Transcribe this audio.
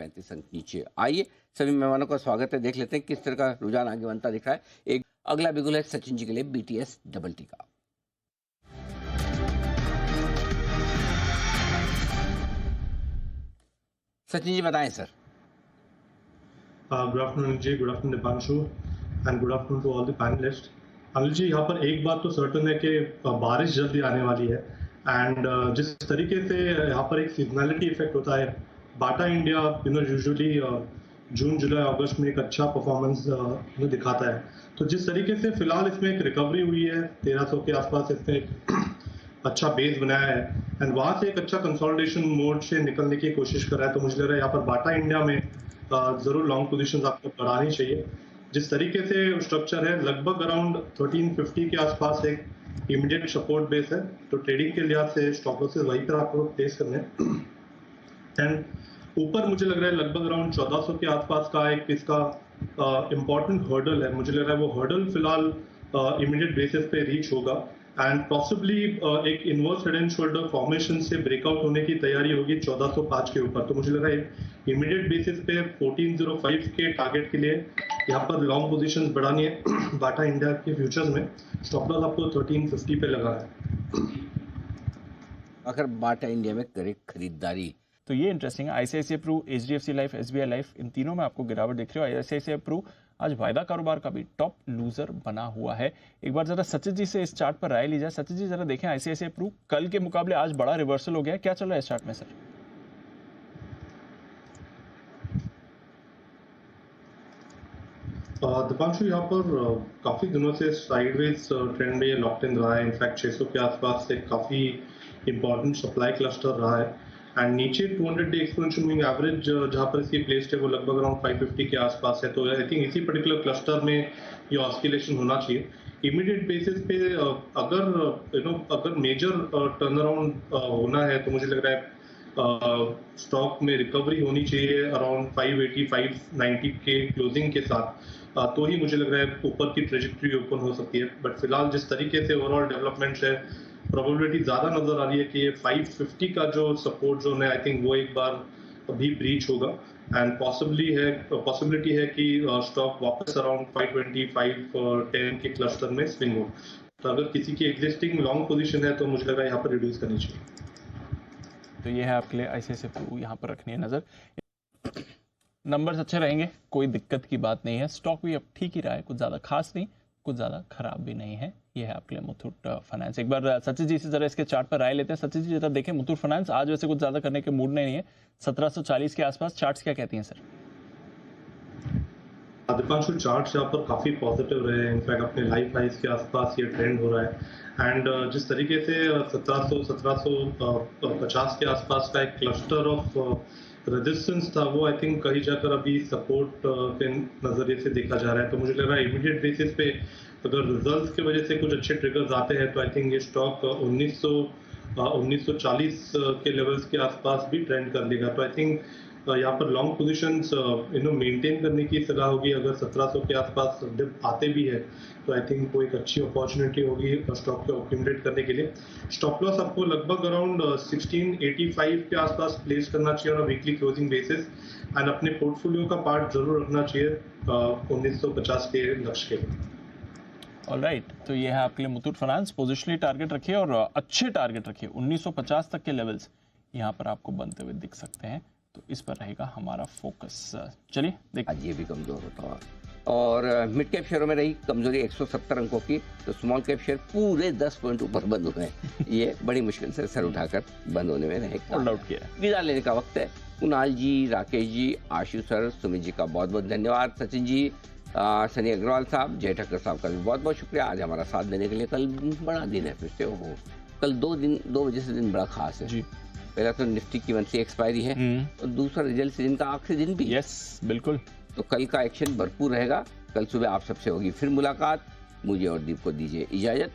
35 अंक नीचे आई है। सभी मेहमानों का स्वागत है। देख लेते हैं किस तरह का रुझान आगे बनता दिख रहा है। एक अगला बिगुल है सचिन जी के लिए BTS डबल टी का। सचिन जी बताएं sir. Good afternoon ji, good afternoon Deepanshu and good afternoon to all the panelists. Anil ji, यहाँ पर एक बात तो सर्टन है कि बारिश जल्दी आने वाली है एंड जिस तरीके से यहाँ पर एक सीजनैलिटी इफेक्ट होता है, बाटा इंडिया यूजुअली जून जुलाई अगस्त में एक अच्छा परफॉर्मेंस दिखाता है। तो जिस तरीके से फिलहाल इसमें एक रिकवरी हुई है 1300 के आसपास, इसमें एक अच्छा बेस बनाया है एंड वहां से एक अच्छा कंसोलिडेशन मोड से निकलने की कोशिश कर रहा है। तो मुझे लग रहा है यहाँ पर बाटा इंडिया में जरूर लॉन्ग पोजीशंस आपको बढ़ानी चाहिए। जिस तरीके से स्ट्रक्चर है, लगभग अराउंड 1350 के आसपास एक इमीडिएट सपोर्ट बेस है। तो ट्रेडिंग के लिहाज से स्टॉप लॉसेस वहीं पर आपको प्लेस करने हैं एंड ऊपर मुझे लग रहा है लगभग अराउंड 1400 के आसपास का एक इसका इम्पॉर्टेंट हर्डल है। मुझे लग रहा है वो हर्डल फिलहाल इमीडिएट बेसिस पे रीच होगा एंड पॉसिबली एक inverse head and shoulder formation से ब्रेकआउट होने की तैयारी होगी 1405 के ऊपर। तो मुझे लग रहा है इमीडिएट बेसिस पे 1405 के टारगेट के लिए यहाँ पर लॉन्ग पोजीशंस बढ़ानी है बाटा इंडिया के फ्यूचर्स में। स्टॉप लॉस आपको 1350 पे लगा है। अगर बाटा इंडिया में करे खरीदारी तो ये इंटरेस्टिंग है। ICICI Pru, HDFC life, SBI life, इन तीनों में आपको गिरावट दिख रही है। ICICI प्रू आज वायदा कारोबार का भी टॉप लूजर बना हुआ है। एक बार जरा सचिन जी से इस चार्ट पर राय ली जाए। सचिन जी जरा देखें, ICICI प्रू कल के मुकाबले आज बड़ा रिवर्सल हो गया, क्या चल रहा है इस चार्ट में सर? दीपांशु, यहाँ पर काफी दिनों से साइडवेज ट्रेंड में ये लॉक्ड इन रहा है। इनफैक्ट 600 के आसपास से काफी इंपॉर्टेंट सप्लाई क्लस्टर रहा है एंड नीचे 200 डे एक्सपोनेंशियल मूविंग एवरेज जहाँ पर इसकी प्लेस्ड है वो लगभग अराउंड 550 के आसपास है। तो आई थिंक इसी पर्टिकुलर क्लस्टर में ये ऑस्किलेशन होना चाहिए। इमीडिएट बेसिस पे अगर मेजर टर्न अराउंड होना है तो मुझे लग रहा है स्टॉक में रिकवरी होनी चाहिए अराउंड 580 590 के क्लोजिंग के साथ। तो ही मुझे लग रहा है ऊपर की ट्रेजेक्टरी ओपन हो सकती है। बट फिलहाल जिस तरीके से ओवरऑल डेवलपमेंट है, प्रोबेबिलिटी ज्यादा नजर आ रही है कि ये 550 का जो सपोर्ट जोन है, आई थिंक वो एक बार अभी ब्रीच होगा एंड पॉसिबिलिटी है कि स्टॉक वापस अराउंड 520 510 के क्लस्टर में स्विंग हो। तो अगर किसी की एग्जिस्टिंग लॉन्ग पोजीशन है तो मुझे लगा यहाँ पर रिड्यूस करनी चाहिए। तो ये है आपके लिए ICICI प्रू, यहाँ पर रखनी है नजर। नंबर्स अच्छे रहेंगे, कोई दिक्कत की बात नहीं है। स्टॉक भी अब ठीक ही रहा है, कुछ ज़्यादा खास नहीं, कुछ ज़्यादा खराब भी नहीं है। ये है आपके लिए मुथूट फाइनेंस। एक बार सचिन जी से जरा इसके चार्ट पर राय लेते हैं। सचिन जी जरा देखें, मुथूट फाइनेंस आज वैसे कुछ ज़्यादा करने के मूड में नहीं है, 1740 के आसपास। चार्ट्स क्या कहती हैं सर? दीपांशु, चार्ट्स यहाँ पर काफी पॉजिटिव रहे हैं। इनफैक्ट अपने लाइफ हाइस के आसपास ये ट्रेंड हो रहा है एंड जिस तरीके से 1750 के आसपास का एक क्लस्टर ऑफ रेजिस्टेंस था, वो आई थिंक कहीं जाकर अभी सपोर्ट के नजरिए से देखा जा रहा है। तो मुझे लग रहा है इमीडिएट बेसिस पे अगर रिजल्ट्स की वजह से कुछ अच्छे ट्रिगर्स आते हैं तो आई थिंक ये स्टॉक 1940 के लेवल्स के आसपास भी ट्रेंड कर लेगा। तो आई थिंक यहाँ पर लॉन्ग पोजीशंस मेंटेन करने की सलाह होगी। अगर 1700 के आसपास डिप आते भी है तो आई थिंक वो एक अच्छी अपॉर्चुनिटी होगी स्टॉक को एक्यूमुलेट करने के लिए। स्टॉप लॉस आपको लगभग अराउंड 1685 के आसपास प्लेस करना चाहिए on weekly closing basis and अपने पोर्टफोलियो का पार्ट जरूर रखना चाहिए 1950 के लक्ष्य के। ऑलराइट, तो ये है आपके लिए मुथूट फाइनेंस। पोजिशनली टारगेट रखिए और अच्छे टारगेट रखिए। 1950 तक के लेवल्स यहाँ पर आपको बनते हुए दिख सकते हैं, तो इस पर रहेगा हमारा फोकस। चलिए देखिए, आज ये भी कमजोर होता है और मिड कैप शेयरों में रही कमजोरी 170 अंकों की। तो स्मॉल कैप शेयर पूरे 10 पॉइंट ऊपर बंद हुए हैं। ये बड़ी मुश्किल से सर उठाकर बंद होने में रहे। होल्ड आउट किया। विदा लेने का वक्त है। कुणाल जी, राकेश जी, आशु सर, सुमित जी का बहुत बहुत धन्यवाद। सचिन जी, सनी अग्रवाल साहब, जय ठक्कर साहब का भी बहुत बहुत शुक्रिया आज हमारा साथ देने के लिए। कल बड़ा दिन है फिर से। वो कल 2 बजे से दिन बड़ा खास है जी। पहला तो निफ्टी की मंथली एक्सपायरी है और दूसरा रिजल्ट सीजन का आखिरी दिन भी। यस बिल्कुल। तो कल का एक्शन भरपूर रहेगा। कल सुबह आप सबसे होगी फिर मुलाकात। मुझे और दीप को दीजिए इजाजत।